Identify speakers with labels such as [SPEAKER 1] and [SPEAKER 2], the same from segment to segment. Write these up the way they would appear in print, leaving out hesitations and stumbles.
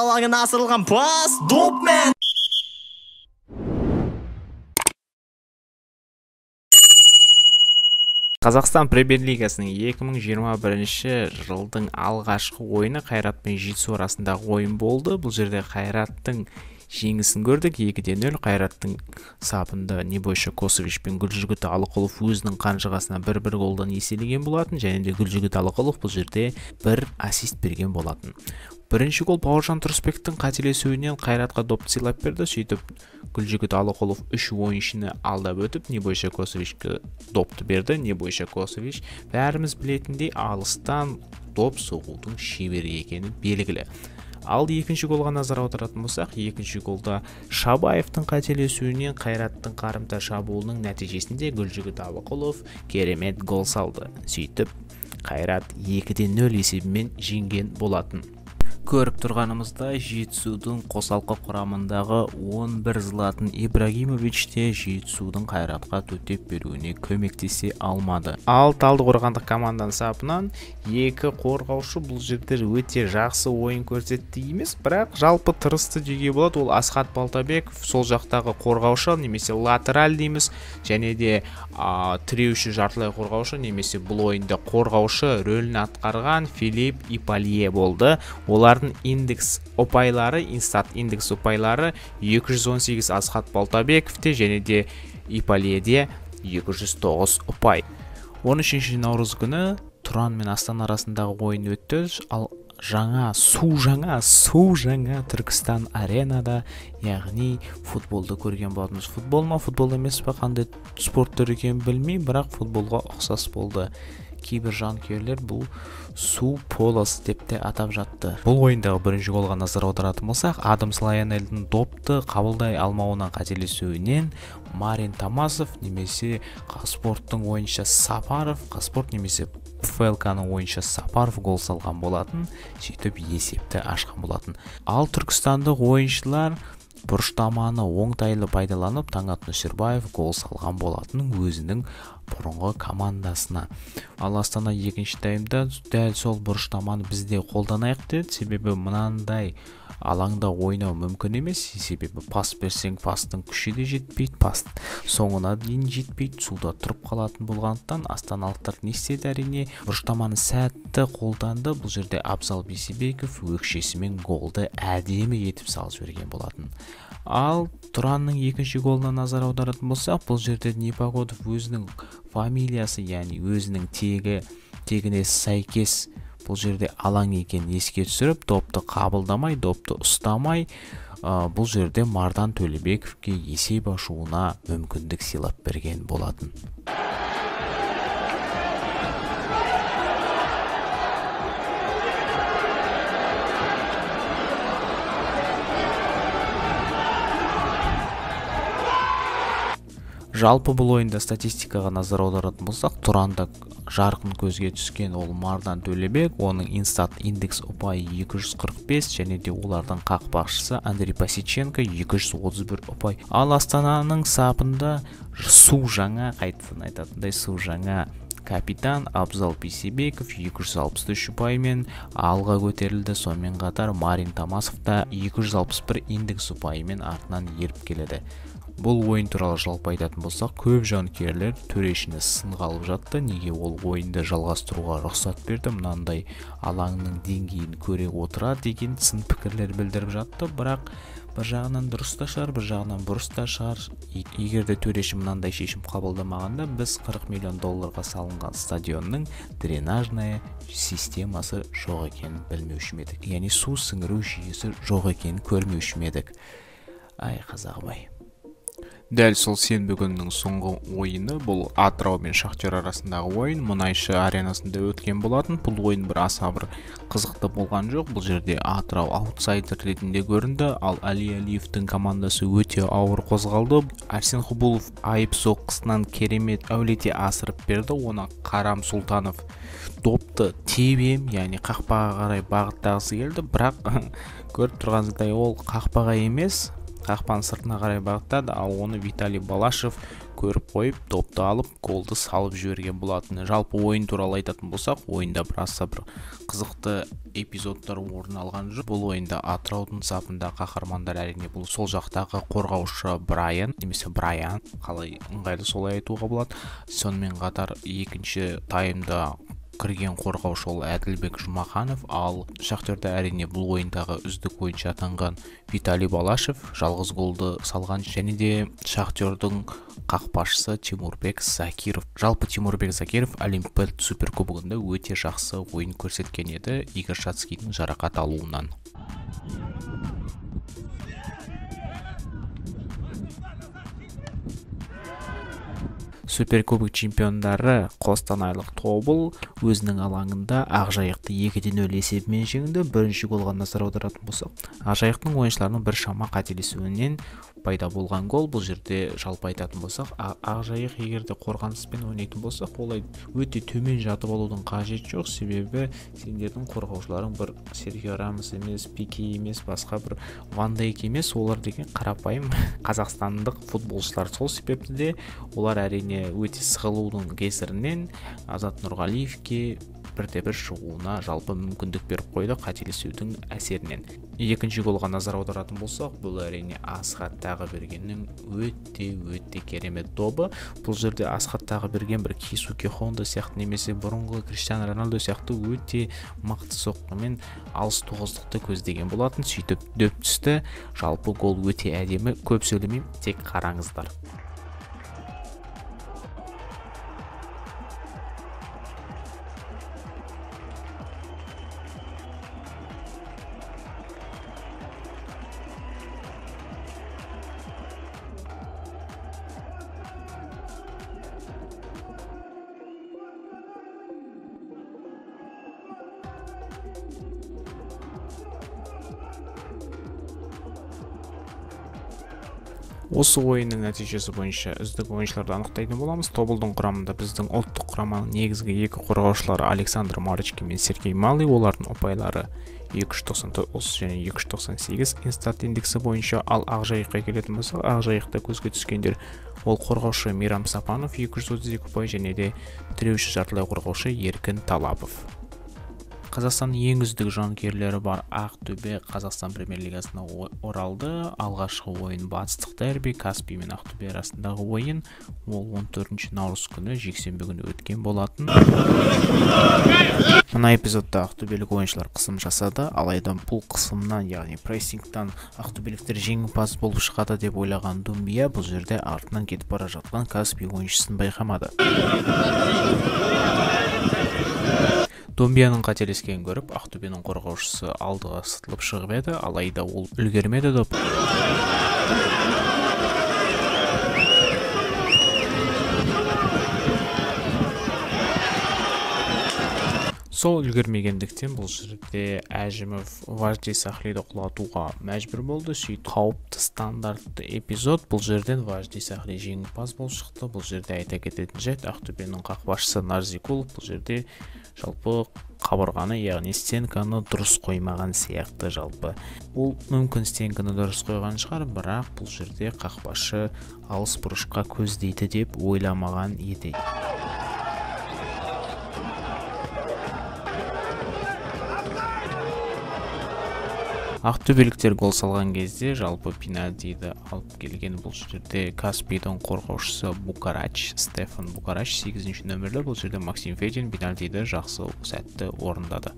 [SPEAKER 1] алаңына асырылған пас, допмен.
[SPEAKER 2] Қазақстан Премьер-лигасының 2021 жылдың алғашқы ойыны Қайрат пен Жетісу арасындағы ойын болды. Бұл жерде Қайраттың жеңісін көрдік. 2-0 Қайраттың сапында Небойша Косович пен Гүлжігіт Алықұлов өзінің қанжығасына 1-1 голдан еселеген болатын, және де Гүлжігіт Алықұлов бұл жерде 1 ассист берген болатын. Бірінші гол Бауыржан Тұрысбектің қателесуінен Қайратқа допты сыйлап берді. Сөйтіп Гүлжігіт Алықұлов 3 ойыншыны алдап өтіп, Небойша Косовичке допты берді. Небойша Косович бәріміз білетіндей алыстан доп соғудың шебері екені белгілі. Ал екінші голға назар аударатын болсақ, екінші голда Шабаевтың қателесуінен Қайраттың қарымта шабуылының нәтижесінде Гүлжігіт Алықұлов керемет гол салды. Сөйтіп Қайрат 2-0 есебімен жеңген болатын. Көріп тұрғанымызда Жетісудың қосалқы құрамындағы 11 Златын Ибрагимович те Жетісудың Қайратқа төтеп беруіне көмектесе алмады. Ал Талдықорғандық команданың сапынан 2 қорғаушы бұл жерде өте жақсы ойын көрсетті емес, бірақ жалпы тырысты деуге болады. Ол Асхат Балтабеков, сол жақтағы қорғаушы немесе латераль дейміз, және де тіреуші жартылай қорғаушы немесе бұл ойында қорғаушы рөлін атқарған Филипп Ипалье болды. Олардың индекс ұпайлары, инстат индекс ұпайлары 218 Асхат Балтабековте және де Ипальеде 209 ұпай. 13 наурыз күні Тұран мен Астана арасындағы ойын өтті. Ал су жаңа Түркістан аренада, яғни футболды көрген болатынбыз. Футбол ма, футбол емес пе, қандай спорт түрі екенін білмеймін, бірақ футболға ұқсас болды. Кейбір жанкүйерлер бұл су полосы деп те атап жатты. Бұл ойындағы бірінші голға назар аударатын болсақ, Адамс Лайонельдің допты қабылдай алмауынан қателесуінен Марин Тамасов немесе Қазспорттың ойыншы Сапаров, Қазспорт немесе ФЛК-ның ойыншы Сапаров гол салған болатын, сөйтіп есепті ашқан болатын. Ал түркістандық ойыншылар бұрыштаманы оңтайлы пайдаланып, Таңат Нөсербаев гол салған болатын өзінің бұрынғы командасына. Ал Астана екінші таймда дәл сол бұрыштаманы бізде қолданайық деді, себебі мынандай алаңда ойнау мүмкін емес, себебі пас берсең пастың күші де жетпейді, пас соңына дейін жетпейді, суда тұрып қалатын болғандықтан астаналықтар не істеді? Әрине бұрыштаманы сәтті қолданды. Бұл жерде Абзал Бейсебеков өкшесімен голды әдемі етіп салып жіберген болатын. Ал Тұранның екінші голына назар аударатын болсақ, бұл жерде Непогодов өзінің фамилиясы, яғни өзінің тегіне сәйкес бұл жерде алаң екен еске түсіріп, допты қабылдамай, допты ұстамай, бұл жерде Мардан Төлебековке есеп ашуына мүмкіндік сыйлап берген болатын. Жалпы бұл ойында статистикаға назар аударатын болсақ, Тұранда жарқын көзге түскен ол Мардан Төлебек, оның инстат индекс ұпайы 245, және де олардың қақпақшысы Андрей Пасиченко 231 ұпай. Ал Астананың сапында су жаңа, қайтадан айтатындай су жаңа капитан Абзал Бейсебеков 263 ұпаймен алға көтерілді. Сонымен қатар Марин Тамасов та 261 индекс ұпайымен артынан еріп келеді. Бұл ойын туралы жалпы айтатын болсақ, көп жанкүйерлер төрешіні сынға алып жатты. Неге ол ойынды жалғастыруға рұқсат берді, мынандай алаңның деңгейін көре отыра деген сын пікірлер білдіріп жатты. Бірақ бір жағынан дұрыс та шығар, бір жағынан бұрыс та шығар. Егер де төреші мынандай шешім қабылдамағанда, біз 40 миллион долларға салынған стадионның дренажная системасы жоқ екенін білмеуші едік. Яғни су сіңіру жүйесі жоқ екенін көрмеуші едік. Ай, қазағым-ай. Дәл сол сенбі күнінің соңғы ойыны бұл Атырау мен Шахтер арасындағы ойын Мұнайшы аренасында өткен болатын. Бұл ойын бір аса бір қызықты болған жоқ. Бұл жерде Атырау аутсайдер ретінде көрінді, ал Али Алиевтің командасы өте ауыр қозғалды. Арсен Хубулов айып соққысынан керемет әулете асырып берді. Оны Қарам Сұлтанов допты тебем, яғни қақпаға қарай бағыттағысы келді, бірақ көріп тұрғаныңыздай ол қақпаға емес, қақпаның сыртына қарай бағыттады, ал оны Виталий Балашев көріп қойып, допты алып, голды салып жіберген болатын. Жалпы ойын туралы айтатын болсақ, ойында біраса бір қызықты эпизодтар орын алған жоқ. Бұл ойында Атыраудың сапында қаһармандар әрине бұл сол жақтағы қорғаушы Брайан, немесе Брайан, қалай ыңғайлы солай айтуға болады. Сонымен қатар екінші таймда кірген қорғаушы ол Әділбек Жұмаханов, ал Шахтерде әрине бұл ойындағы үздік ойыншы атанған Виталий Балашев жалғыз голды салған, және де Шахтердің қақпашысы Тимурбек Закиров. Жалпы Тимурбек Закиров Олимпиад суперкубогында өте жақсы ойын көрсеткен еді Игорь Шацкийдің жарақат алуынан. Суперкубок чемпиондары Қостанайлық Тобыл өзінің алаңында Ақжайықты 2-0 есебімен жеңді. Бірінші голға назар аударатын болсақ, Ақжайықтың ойыншыларының бір шама қателесуінен пайда болған гол. Бұл жерде жалпы айтатын болсақ, Ақжайық егерде қорғаныспен ойнайтын болсақ, олай өте төмен жатып алудың қажеті жоқ, себебі сендердің қорғаушыларың бір Серхио Рамос емес, Пике емес, басқа бір Ван Дейк емес, олар деген қарапайым қазақстандық футболшылар. Сол себепті де олар әрине өте сығылудың кесірінен Азат Нұрғалиевке бірде-бір шығуына жалпы мүмкіндік беріп қойды қателесудің әсерінен. Екінші голға назар аударатын болсақ, бұл әрине Асхат Тағыбергеннің өте керемет добы. Бұл жерде Асхат Тағыберген бір Кисуке Хонда сияқты немесе бұрынғы Криштиану Роналдо сияқты өте мықты соққымен алыс тоғыздықты көздеген болатын. Сөйтіп дөп түсті. Жалпы гол өте әдемі, көп сөйлемеймін, тек қараңыздар. Осы ойынның нәтижесі бойынша үздік ойыншыларды анықтайтын боламыз. Тобылдың құрамында біздің ұлттық құраманың негізгі екі қорғаушылары Александр Марочкин мен Сергей Малый, олардың ұпайлары 299 және 298 инстат индексі бойынша. Ал Ақжайыққа келетін болсақ, Ақжайықта көзге түскендер ол қорғаушы Мейрам Сапанов 232 ұпай және де тіреуші жартылай қорғаушы Еркін Талапов. Қазақстанның ең үздік жанкүйерлері бар Ақтөбе Қазақстан премьер-лигасына оралды. Алғашқы ойын батыстық дерби, Каспий мен Ақтөбе арасындағы ойын. Ол 14 наурыз күні жексенбі күні өткен болатын. Мына эпизодта ақтөбелік ойыншылар қысым жасады, алайда бұл қысымнан, яғни прессингтан ақтөбеліктер жеңімпаз болып шығады деп ойлаған Думбия бұл жерде артынан кетіп бара жатқан Каспий ойыншысын байқамады. Думбияның қателескенін көріп, Ақтөбенің қорғаушысы алдыға сытылып шығып еді, алайда ол үлгермеді доп. Сол үлгермегендіктен бұл жерде Әжімов Важди Сахлиді құлатуға мәжбүр болды. Сөйтіп қауіпті стандартты эпизод. Бұл жерден Важди Сахли жеңімпаз болып шықты. Бұл жерде айта кететін жайт, Ақтөбенің қақпашысы Нарзикулов бұл жерде жалпы қабырғаны, яғни стенканы дұрыс қоймаған сияқты. Жалпы ол мүмкін стенканы дұрыс қойған шығар, бірақ бұл жерде қақпашы алыс бұрышқа көздейді деп ойламаған еді. Ақтөбеліктер гол салған кезде жалпы пенальтиді алып келген. Бұл жерде Каспийдің қорғаушысы Стефан Букарач 8-ші нөмірлі. Бұл жерде Максим Федин пенальтиді жақсы сәтті орындады.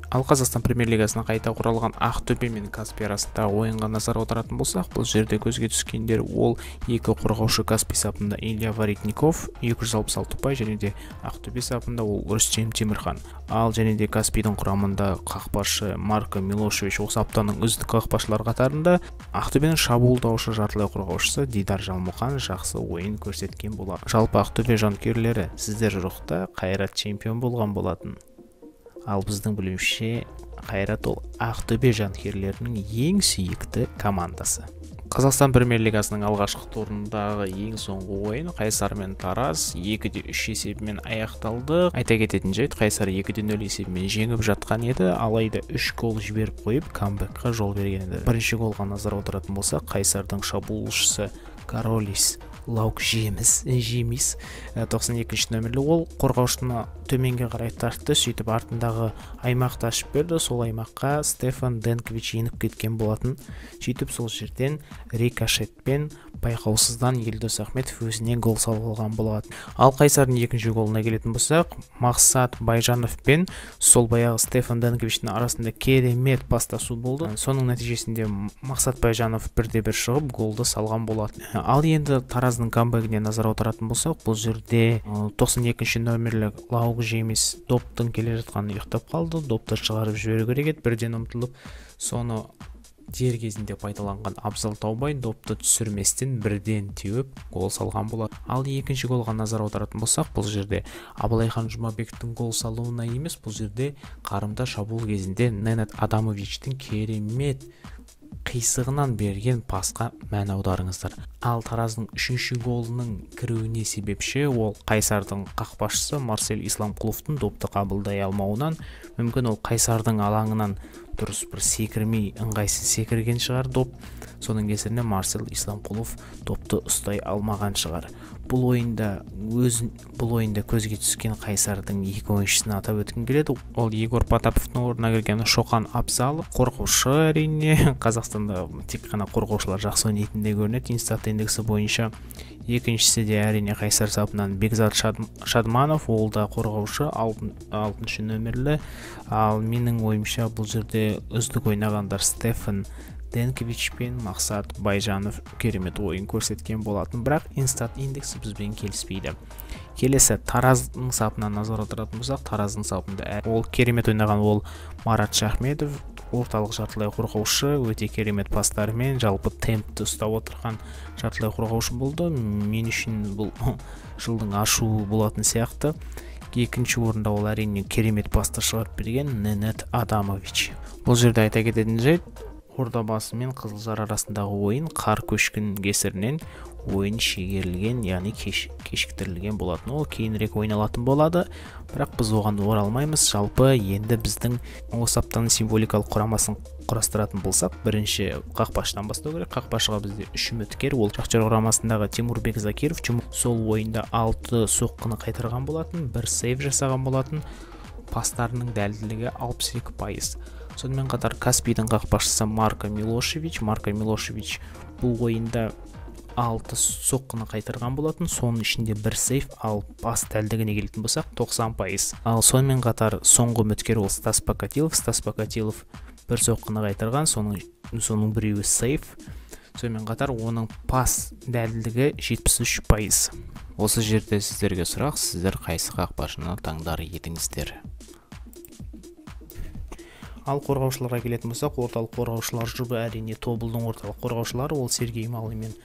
[SPEAKER 2] Ал Қазақстан премьер-лигасына қайта құралған Ақтөбе мен Каспий арасындағы ойынға назар аударатын болсақ, бұл жерде көзге түскендер ол екі қорғаушы. Каспий сапында Илья Воротников 266 ұпай және де Ақтөбе сапында ол Рүстем Темірхан. Ал және де Каспийдің құрамында қақпашы Марко Милошевич осы аптаның үздік қақпашылар қатарында. Ақтөбенің шабуылдаушы жартылай қорғаушысы Дидар Жалмұқан жақсы ойын көрсеткен болады. Жалпы Ақтөбе жанкүйерлері, сіздер жоқта Қайрат чемпион болған болатын. Ал біздің білуімше Қайрат ол Ақтөбе жанкүйерлерінің ең сүйікті командасы. Қазақстан Премьер Лигасының алғашқы турындағы ең соңғы ойын Қайсар мен Тараз 2-3 есебімен аяқталды. Айта кететін жайт, Қайсар 2-0 есебімен жеңіп жатқан еді, алайда 3 гол жіберіп қойып, камбэкқа жол берген еді. Бірінші голға назар аударатын болсақ, Қайсардың шабуылшысы Каролис Лаук Жемис 92-ші нөмірлі ол қорғаушыны төменге қарай тартты, сөйтіп артындағы аймақты ашып берді. Сол аймаққа Стефан Денкович еніп кеткен болатын. Сөйтіп сол жерден рикошетпен байқаусыздан Елдос Ахметов өзіне гол салған болатын. Ал Қайсардың екінші голына келетін болсақ, Мақсат Байжанов пен сол баяғы Стефан Денковичтің арасында керемет пастасу болды. Соның нәтижесінде Мақсат Байжанов 1-1 шығып голды салған болатын. Ал енді Тараздың камбэгіне назар аударатын болсақ, бұл жерде 92-ші нөмірлі Лаук Жемис доптың келе жатқанын ұйықтап қалды. Допты шығарып жіберу керек еді, бірден ұмтылып, соны дер кезінде пайдаланған Абзал Таубай допты түсірместен бірден теуіп гол салған болады. Ал екінші голға назар аударатын болсақ, бұл жерде Абылайхан Жұмабековтің гол салуына емес, бұл жерде қарымта шабуыл кезінде Ненад Адамовичтің керемет қисығынан берген пасқа мән аударыңыздар. Ал Тараздың үшінші голының кіруіне себепші ол Қайсардың қақпашысы Марсель Исламқұловтың допты қабылдай алмауынан, мүмкін ол Қайсардың алаңынан дұрыс бір секірмей ыңғайсыз секірген шығар доп. Соның кесірінен Марсель Исламқұлов допты ұстай алмаған шығар. Бұл ойында көзге түскен Қайсардың екі ойыншысын атап өткім келеді. Ол Егор Потаповтың орнына кірген Шоқан Абзалов, қорғаушы әрине. Қазақстанда тек қана қорғаушылар жақсы ойнайтындай көрінеді. Инстат индексі бойынша екіншісі де әрине Қайсар сапынан Бекзат Шадманов, ол да қорғаушы 6-шы нөмірлі. Ал менің ойымша бұл жерде үздік ойнағандар Стефан Денкович пен Мақсат Байжанов керемет ойын көрсеткен болатын, бірақ Инстат индексі бізбен келіспейді. Келесі Тараздың сапынан назар аударатын болсақ, Тараздың сапында ол керемет ойнаған ол Марат Шахметов, орталық жартылай қорғаушы, өте керемет пастарымен жалпы темпті ұстап отырған жартылай қорғаушы болды. Мен үшін бұл жылдың ашуы болатын сияқты. Екінші орында ол әрине керемет пасты шығарып берген Ненад Адамович. Бұл жерде айта кететін жайт, Ордабасы мен Қызылжар арасындағы ойын қар көшкін кесірінен ойын шегерілген, яғни кешіктірілген болатын. Ол кейінірек ойналатын болады, бірақ біз оған оралмаймыз. Жалпы енді біздің осы аптаның символикалық құрамасын құрастыратын болсақ, бірінші қақпашыдан бастау керек. Қақпашыға бізде 3 үміткер, ол Шахтер құрамасындағы Тимурбек Закиров, сол ойында 6 соққыны қайтарған болатын, 1 сейв жасаған болатын, пастарының дәлділігі 62%. Сонымен қатар Каспийдің қақпашысы Марко Милошевич бұл ойында 6 соққыны қайтарған болатын, соның ішінде 1 сейв, ал пас дәлдігіне келетін болсақ 90%. Ал сонымен қатар соңғы үміткер ол Стас Покатилов 1 соққыны қайтарған, соның біреуі сейв. Сонымен қатар оның пас дәлдігі 73%. Осы жерде сіздерге сұрақ, сіздер қайсы қақпашыны таңдар едіңіздер? Ал қорғаушыларға келетін болсақ, орталық қорғаушылар жұбы әрине Тобылдың орталық қорғаушылары, ол Сергей Малый мен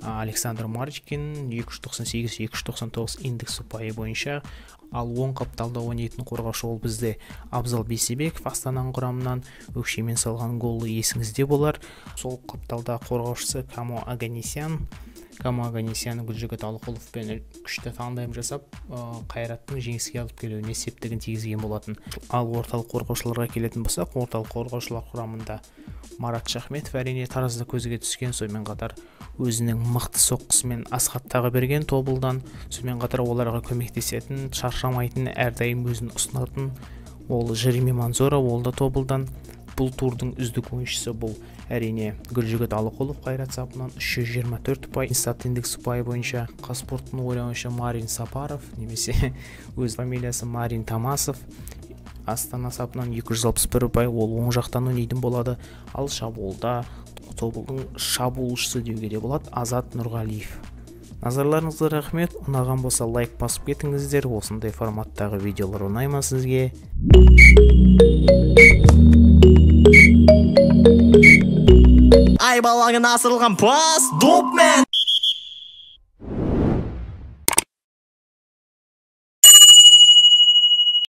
[SPEAKER 2] Александр Марчкин 298-299 индекс ұпайы бойынша. Ал оң қапталда ойнайтын қорғаушы ол бізде Абзал Бейсебеков, Астананың құрамынан өкшемен салған голы есіңізде болар. Сол қапталда қорғаушысы Камо Аганесян Гүлжігіт Алықұловпен күшті таңдайым жасап, Қайраттың жеңіске алып келуіне септігін тигізген болатын. Ал орталық қорғаушыларға келетін болсақ, орталық қорғаушылар құрамында Марат Шахметов әрине Таразда көзге түскен, сонымен қатар өзінің мықты соққысымен Асхат Тағыберген Тобылдан, сонымен қатар оларға көмектесетін, шаршамайтын, әрдайым өзін ұсынатын ол Жереми Манзора, ол да Тобылдан. Бұл турдың үздік ойыншысы бұл әрине Гүлжігіт Алықұлов, Қайрат сапынан 324 ұпай, Инстат индекс ұпайы бойынша. Қазспорттың ойнаушы Марин Сапаров, немесе өз фамилиясы Марин Тамасов, Астана сапынан 261 ұпай, ол оң жақтан ойнайтын болады. Ал шабуылда Тобылдың шабуылшысы деуге де болады Азат Нұрғалиев. Назарларыңызға рахмет. Ұнаған болса лайк басып кетіңіздер. Осындай форматтағы видеолар ұнай ма сізге?
[SPEAKER 1] Айбалағын асырылған пас, допмен!